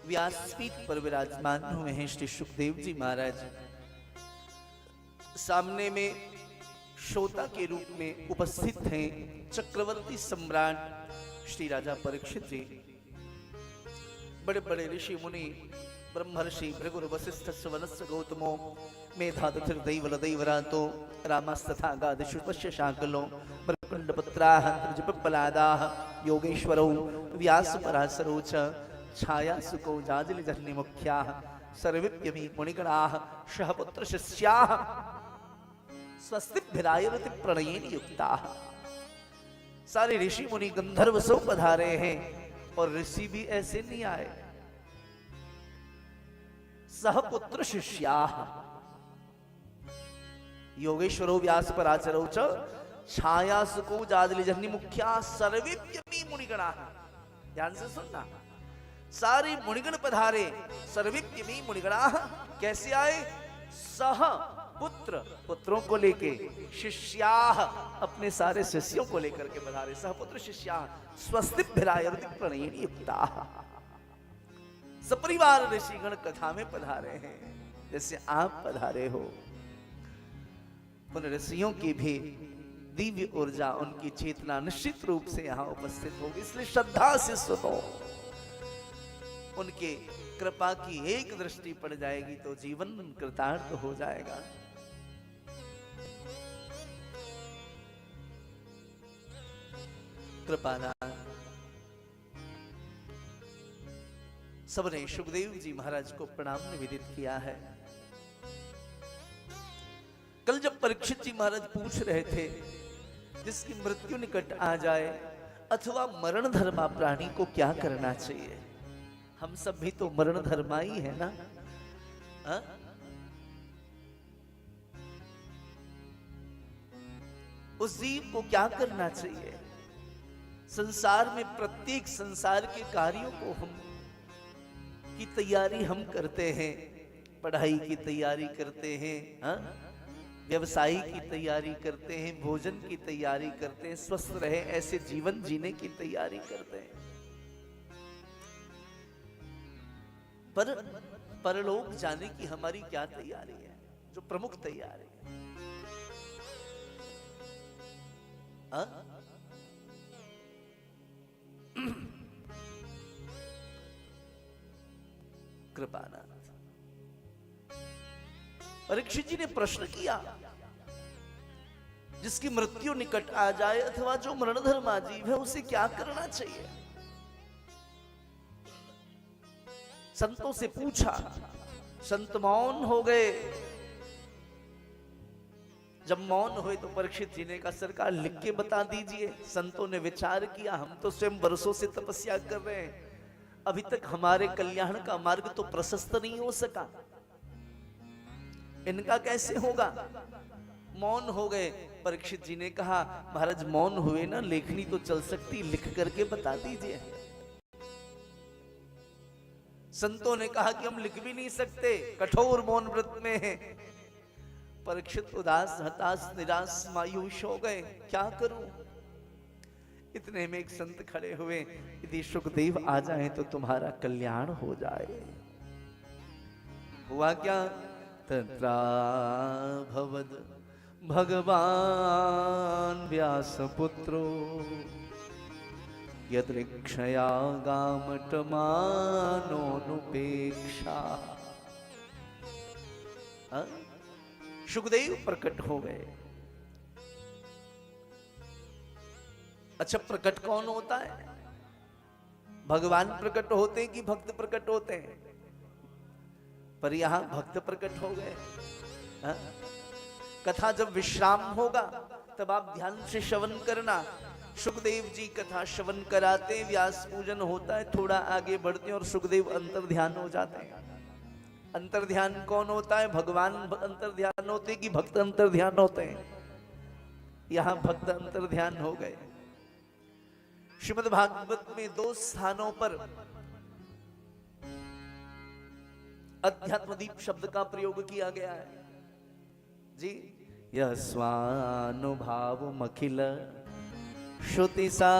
व्यासपीठ पर विराजमान हुए हैं श्री सुखदेव जी महाराज। सामने में श्रोता के रूप में उपस्थित हैं चक्रवर्ती सम्राट श्री राजा परीक्षित जी। बड़े बड़े ऋषि मुनि ब्रह्मर्षि भृगु वशिष्ठ वनस्य गौतमो मेधातिथिर्दैवलदैवरातो रामस्तथा गादिशुपश्य शाकलो मृकुण्डपत्राः त्रिजपिप्पलादाः योगेश्वरौ व्यासपराशरौ च छायासुकौ जाजिलिजह्निमुख्याः सर्वेप्यमी मुनिगणाः सहपुत्र शिष्याः स्वस्तिभिरायरति प्रणयेन युक्ताः। सारे ऋषि मुनि गंधर्व सब पधारे हैं और ऋषि भी ऐसे नहीं आए। सहपुत्र शिष्याः योगेश्वरो व्यासपराशरौ च छायासुकौ जाजिलिजह्निमुख्याः सर्वेप्यमी मुनिगणाः। ध्यान से सुनना, सारे मुनिगण पधारे। सर्वेप्यमी मुनिगणाः कैसे आए? सह पुत्र, पुत्रों को लेके, शिष्याः अपने सारे शिष्यों को लेकर के पधारे। सहपुत्र शिष्याः स्वस्तिभिरायरति प्रणयेन युक्ताः। सपरिवार ऋषिगण कथा में पधारे हैं जैसे आप पधारे हो। उन ऋषियों की भी दिव्य ऊर्जा, उनकी चेतना निश्चित रूप से यहां उपस्थित होगी, इसलिए श्रद्धा से सुनो। उनके कृपा की एक दृष्टि पड़ जाएगी तो जीवन कृतार्थ हो जाएगा। कृपादान सबने सुखदेव जी महाराज को प्रणाम निवेदित किया है। कल जब परीक्षित जी महाराज पूछ रहे थे जिसकी मृत्यु निकट आ जाए अथवा मरण धर्मा प्राणी को क्या करना चाहिए, हम सब भी तो मरण धर्मा ही है ना। हा? उस जीव को क्या करना चाहिए? संसार में प्रत्येक संसार के कार्यों को हम की तैयारी हम करते हैं। पढ़ाई की तैयारी करते हैं, हा? व्यवसाय की तैयारी करते हैं, भोजन की तैयारी करते हैं, स्वस्थ रहे ऐसे जीवन जीने की तैयारी करते हैं। पर परलोक जाने की हमारी क्या तैयारी है? जो प्रमुख तैयारी है, हा? कृपानाथ परीक्षित जी ने प्रश्न किया, जिसकी मृत्यु निकट आ जाए अथवा जो मरणधर्मा जीव है उसे क्या करना चाहिए? संतों से पूछा, संत मौन हो गए। जब मौन हुए तो परीक्षित जी ने कहा, सरकार लिख के बता दीजिए। संतों ने विचार किया, हम तो स्वयं वर्षों से तपस्या कर रहे हैं, अभी तक हमारे कल्याण का मार्ग तो प्रशस्त नहीं हो सका, इनका कैसे होगा? मौन हो गए। परीक्षित जी ने कहा, महाराज मौन हुए ना, लेखनी तो चल सकती, लिख करके बता दीजिए। संतों ने कहा कि हम लिख भी नहीं सकते, कठोर मौन व्रत में है। परीक्षित उदास, हताश, निराश, मायूस हो गए, क्या करूं? इतने में एक संत खड़े हुए, यदि सुखदेव आ जाए तो तुम्हारा कल्याण हो जाए। हुआ क्या? तत्रा भवद भगवान व्यासपुत्रो यदृक्षया गामटमानोनुपेक्षा। सुखदेव प्रकट हो गए। अच्छा, प्रकट कौन होता है? भगवान प्रकट होते हैं कि भक्त प्रकट होते हैं? पर यहां भक्त प्रकट हो गए। हा? कथा जब विश्राम होगा तब आप ध्यान से श्रवण करना। सुखदेव जी कथा श्रवण कराते, व्यास पूजन होता है, थोड़ा आगे बढ़ते हैं और सुखदेव अंतर ध्यान हो जाते हैं। अंतर ध्यान कौन होता है? भगवान अंतर ध्यान होते कि भक्त अंतर ध्यान होते हैं? यहां भक्त अंतर ध्यान हो गए। श्रीमद् भागवत में 2 स्थानों पर अध्यात्मदीप शब्द का प्रयोग किया गया है जी। यह स्वानुभावमखिल श्रुतिसारमेकम्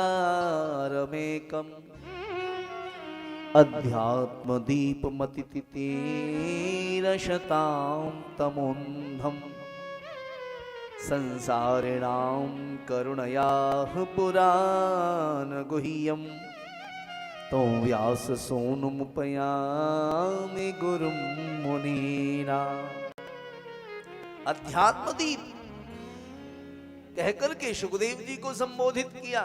अध्यात्म दीप मतितिरशतां तमोन्धम संसारिणां करुणयाः पुराण गुह्यम तो व्यास सोनुमुपयामि गुरुं मुनीना। अध्यात्म दीप कहकर के सुखदेव जी को संबोधित किया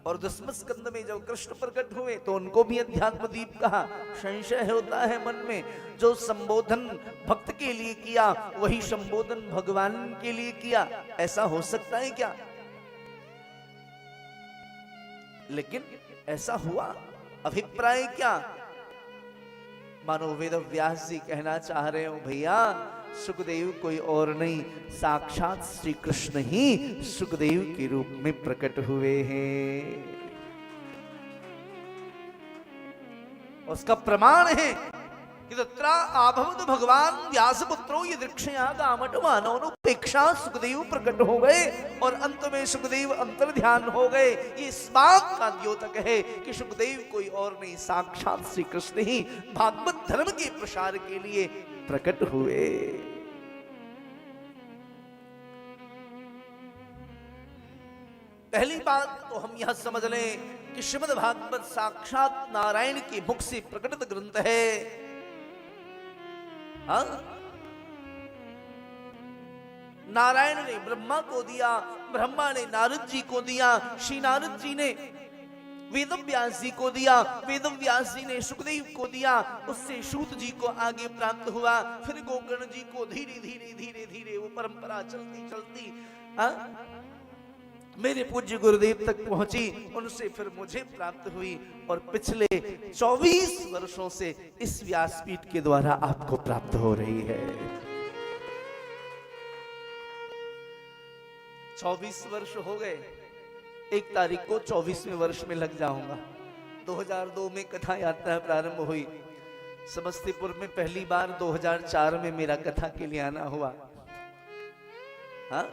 और 10वें स्कंद में जब कृष्ण प्रकट हुए तो उनको भी अध्यात्म दीप कहा। संशय होता है मन में, जो संबोधन भक्त के लिए किया वही संबोधन भगवान के लिए किया, ऐसा हो सकता है क्या? लेकिन ऐसा हुआ। अभिप्राय क्या? मानो वेद व्यास जी कहना चाह रहे हो, भैया सुखदेव कोई और नहीं, साक्षात श्री कृष्ण ही सुखदेव के रूप में प्रकट हुए हैं। उसका प्रमाण है कि तत्रा आभवत भगवान व्यासपुत्रो यदृक्षया गामट मानवनुपेक्षा सुखदेव प्रकट हो गए और अंत में सुखदेव अंतर्ध्यान हो गए। ये इस बात का द्योतक है कि सुखदेव कोई और नहीं, साक्षात श्री कृष्ण ही भागवत धर्म के प्रसार के लिए प्रकट हुए। पहली बात तो हम यह समझ लें कि श्रीमद् भागवत साक्षात नारायण के मुख से प्रकटित ग्रंथ है। नारायण ने ब्रह्मा को दिया, ब्रह्मा ने नारद जी को दिया, श्री नारद जी ने वेद व्यास जी को दिया, वेद व्यास जी ने सुखदेव को दिया, उससे सूत जी को आगे प्राप्त हुआ, फिर गोकर्ण जी को धीरे धीरे धीरे धीरे वो परंपरा चलती चलती मेरे पूज्य गुरुदेव तक पहुंची, उनसे फिर मुझे प्राप्त हुई और पिछले 24 वर्षों से इस व्यासपीठ के द्वारा आपको प्राप्त हो रही है। 24 वर्ष हो गए, 1 तारीख को 24वें वर्ष में लग जाऊंगा। 2002 में कथा यात्रा प्रारंभ हुई, समस्तीपुर में पहली बार 2004 में मेरा कथा के लिए आना हुआ। हाँ